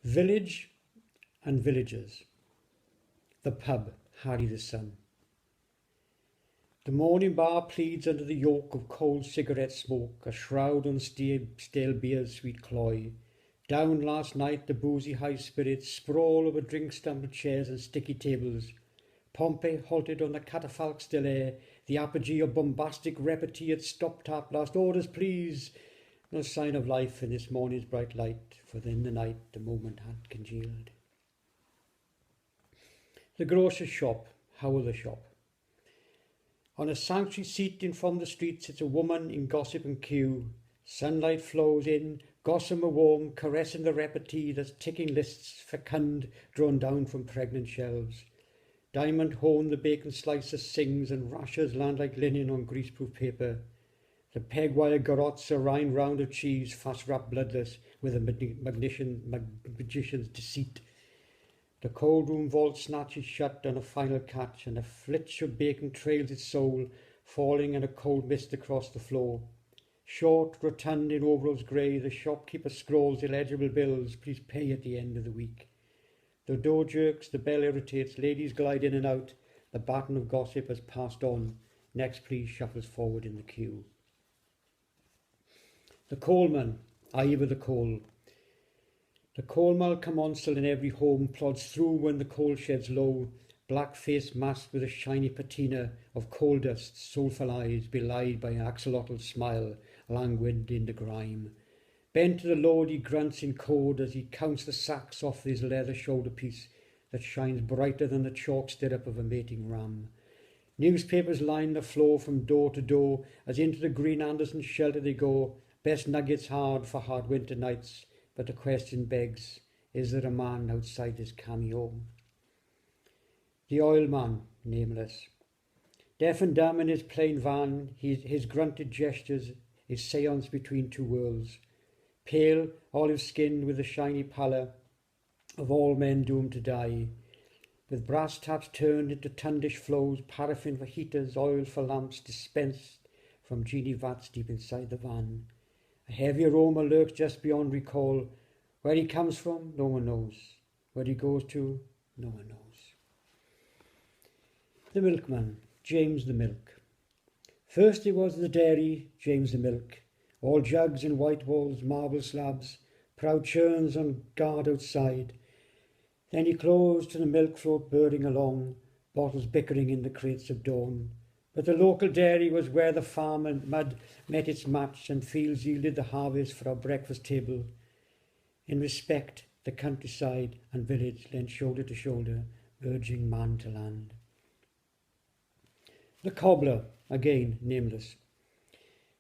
Village and Villagers. The pub, Harry the Sun. The morning bar pleads under the yoke of cold cigarette smoke, a shroud on stale beer's sweet cloy. Down last night the boozy high spirits sprawl over drink-stumbled chairs and sticky tables. Pompey halted on the catafalque still air, the apogee of bombastic repartee at stop-tap, last orders please. No sign of life in this morning's bright light, for in the night the moment had congealed. The grocer's shop, Howell the shop. On a sanctuary seat in from the street sits a woman in gossip and queue. Sunlight flows in, gossamer warm, caressing the repartee that's ticking lists fecund drawn down from pregnant shelves. Diamond Horn the bacon slicer sings and rashers land like linen on greaseproof paper. The peg-wire garottes are rind round of cheese, fast wrapped bloodless with a magician's deceit. The cold room vault snatches shut on a final catch, and a flitch of bacon trails its soul, falling in a cold mist across the floor. Short, rotund in overalls grey, the shopkeeper scrawls illegible bills, please pay at the end of the week. The door jerks, the bell irritates, ladies glide in and out, the baton of gossip has passed on, next please shuffles forward in the queue. The coalman, Ivor the coal. The coal-mill commensal in every home plods through when the coal shed's low, black-faced masked with a shiny patina of coal dust, soulful eyes belied by an axolotl smile, languid in the grime. Bent to the load he grunts in code as he counts the sacks off his leather shoulder-piece that shines brighter than the chalk stirrup of a mating ram. Newspapers line the floor from door to door as into the green Anderson shelter they go, best nuggets hard for hard winter nights. But the question begs, is there a man outside this cameo? The oilman, nameless. Deaf and dumb in his plain van, his grunted gestures, his seance between two worlds. Pale, olive-skinned with the shiny pallor of all men doomed to die. With brass taps turned into tundish flows, paraffin for heaters, oil for lamps dispensed from genie vats deep inside the van. A heavy aroma lurks just beyond recall. Where he comes from, no one knows. Where he goes to, no one knows. The milkman, James the Milk. First it was the dairy, James the Milk. All jugs and white walls, marble slabs, proud churns on guard outside. Then he closed to the milk float burning along, bottles bickering in the crates of dawn. But the local dairy was where the farm and mud met its match, and fields yielded the harvest for our breakfast table. In respect, the countryside and village lent shoulder to shoulder, urging man to land. The cobbler, again nameless.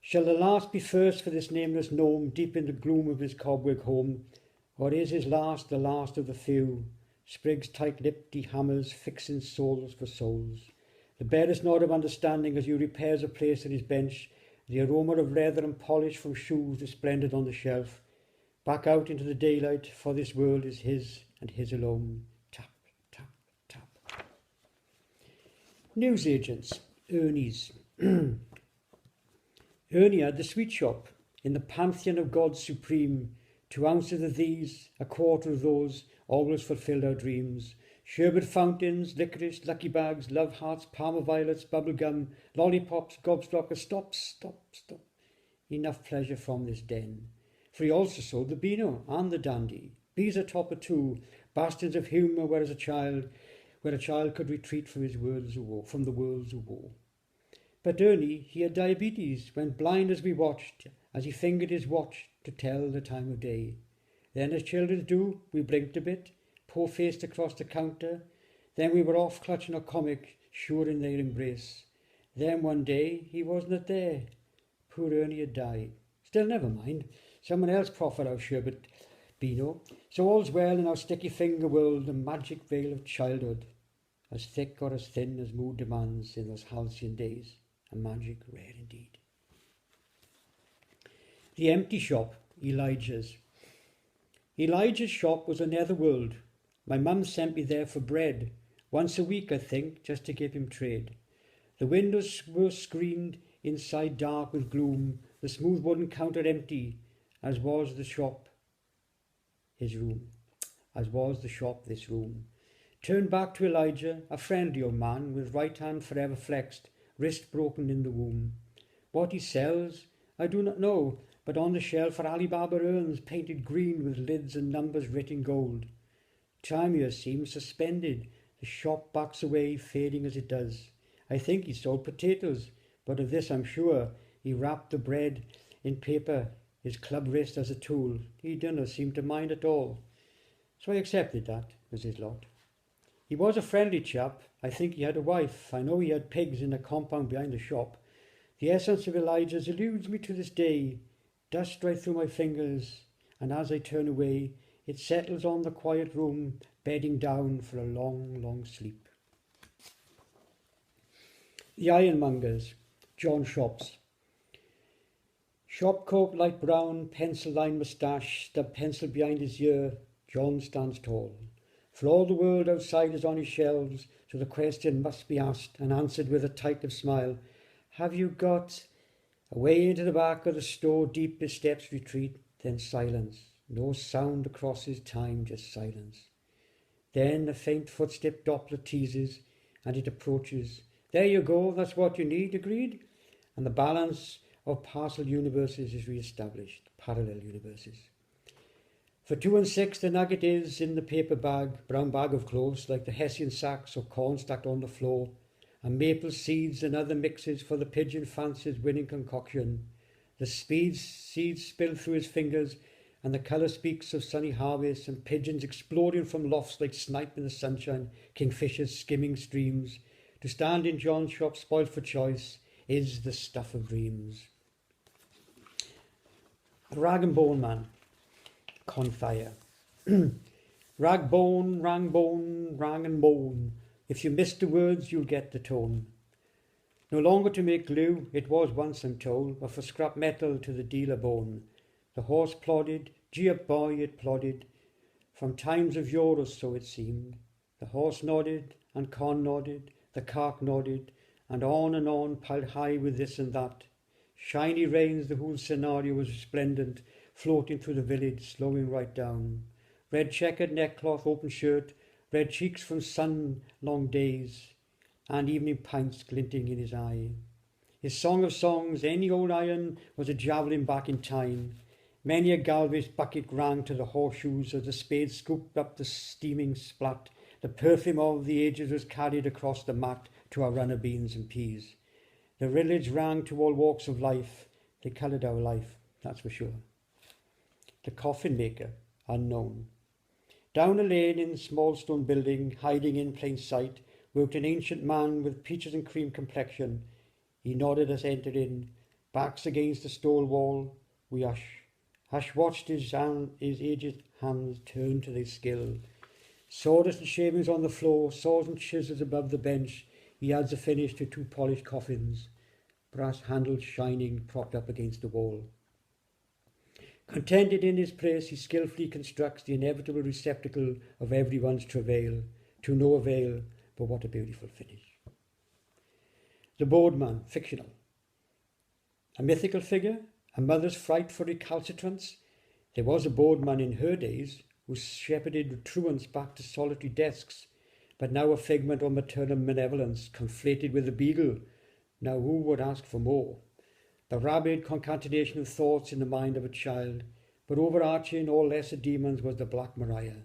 Shall the last be first for this nameless gnome deep in the gloom of his cobweb home, or is his last the last of the few? Sprigs tight-lipped he hammers, fixing souls for souls. The barest nod of understanding as he repairs a place at his bench, the aroma of leather and polish from shoes resplendent on the shelf. Back out into the daylight, for this world is his and his alone. Tap, tap, tap. Newsagents, Ernie's. Ernie had the sweet shop, in the pantheon of gods supreme. 2 ounces of these, a quarter of those, always fulfilled our dreams. Sherbet fountains, licorice, lucky bags, love hearts, Parma violets, bubble gum, lollipops, gobstoppers, stop, stop, stop. Enough pleasure from this den. For he also sold the Beano and the Dandy. These are topper too, bastions of humour where a child could retreat from his worlds of woe, from the worlds of woe. But Ernie, he had diabetes, went blind as we watched, as he fingered his watch to tell the time of day. Then, as children do, we blinked a bit, poor-faced across the counter. Then we were off clutching a comic, sure in their embrace. Then one day he wasn't there. Poor Ernie had died. Still, never mind. Someone else proffered our sherbet Beano. So all's well in our sticky finger world, the magic veil of childhood, as thick or as thin as mood demands in those halcyon days, a magic rare indeed. The empty shop, Elijah's. Elijah's shop was a netherworld. My mum sent me there for bread, once a week I think, just to give him trade. The windows were screened, inside dark with gloom, the smooth wooden counter empty, as was the shop, his room. as was the shop this room. Turned back to Elijah, a friendly old man, with right hand forever flexed, wrist broken in the womb. What he sells, I do not know, but on the shelf are Alibaba urns painted green with lids and numbers writ in gold. Time here seems suspended, the shop backs away, fading as it does. I think he sold potatoes, but of this I'm sure. He wrapped the bread in paper, his club wrist as a tool. He didn't seem to mind at all. So I accepted that as his lot. He was a friendly chap. I think he had a wife. I know he had pigs in a compound behind the shop. The essence of Elijah's eludes me to this day. Dust right through my fingers, and as I turn away, it settles on the quiet room, bedding down for a long, long sleep. The Ironmongers, John Shops. Shop coat light brown, pencil-lined moustache, stub pencil behind his ear, John stands tall. For all the world outside is on his shelves, so the question must be asked and answered with a tight smile. Have you got? Away into the back of the store, deep his steps retreat, then silence. No sound across his time, just silence. Then a faint footstep Doppler teases, and it approaches. There you go, that's what you need, agreed? And the balance of parcel universes is re-established, parallel universes. For 2 and 6 the nugget is in the paper bag, brown bag of clothes, like the Hessian sacks of corn stacked on the floor, and maple seeds and other mixes for the pigeon fancy's winning concoction. The seeds spill through his fingers, and the colour speaks of sunny harvests and pigeons exploding from lofts like snipe in the sunshine, kingfishers skimming streams. To stand in John's shop spoiled for choice is the stuff of dreams. A rag and bone man, Confire. Rag bone, rang bone, rang and bone. If you miss the words, you'll get the tone. No longer to make glue, it was once, I'm told, but for scrap metal to the dealer bone. The horse plodded, gee up boy, it plodded, from times of yore or so it seemed. The horse nodded, and Con nodded, the cart nodded, and on, piled high with this and that. Shiny rains, the whole scenario was resplendent, floating through the village, slowing right down. Red checkered neckcloth, open shirt, red cheeks from sun long days, and evening pints glinting in his eye. His song of songs, any old iron, was a javelin back in time. Many a Galvez bucket rang to the horseshoes as the spade scooped up the steaming splat. The perfume of the ages was carried across the mat to our runner beans and peas. The village rang to all walks of life. They coloured our life, that's for sure. The coffin maker, unknown. Down a lane in a small stone building, hiding in plain sight, worked an ancient man with peaches and cream complexion. He nodded us entered in, backs against the stone wall. We Hush watched his aged hands turn to their skill. Sawdust and shavings on the floor, saws and chisels above the bench. He adds a finish to 2 polished coffins, brass handles shining, propped up against the wall. Contented in his place, he skilfully constructs the inevitable receptacle of everyone's travail, to no avail, but what a beautiful finish. The Boardman, fictional. A mythical figure, a mother's fright for recalcitrants. There was a boardman in her days who shepherded truants back to solitary desks, but now a figment of maternal malevolence, conflated with the beagle. Now who would ask for more? The rabid concatenation of thoughts in the mind of a child, but overarching all lesser demons was the Black Maria,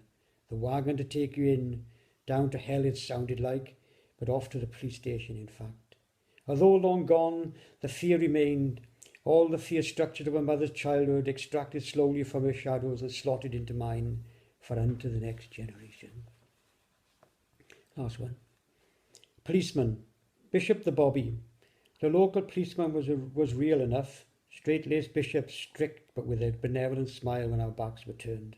the wagon to take you in, down to hell it sounded like, but off to the police station in fact. Although long gone, the fear remained, all the fear structured of a mother's childhood extracted slowly from her shadows and slotted into mine, for unto the next generation. Last one. Policeman, Bishop the Bobby. The local policeman was real enough, straight-laced bishop, strict but with a benevolent smile when our backs were turned.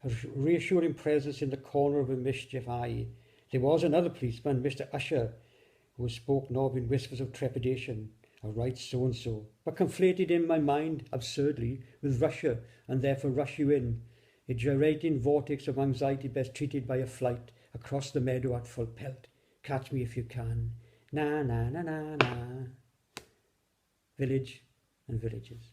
A reassuring presence in the corner of a mischief eye. There was another policeman, Mr. Usher, who was spoken of in whispers of trepidation, a right so-and-so, but conflated in my mind, absurdly, with Russia, and therefore rush you in, a gyrating vortex of anxiety best treated by a flight across the meadow at full pelt. Catch me if you can. Na na na na na. Village and villages.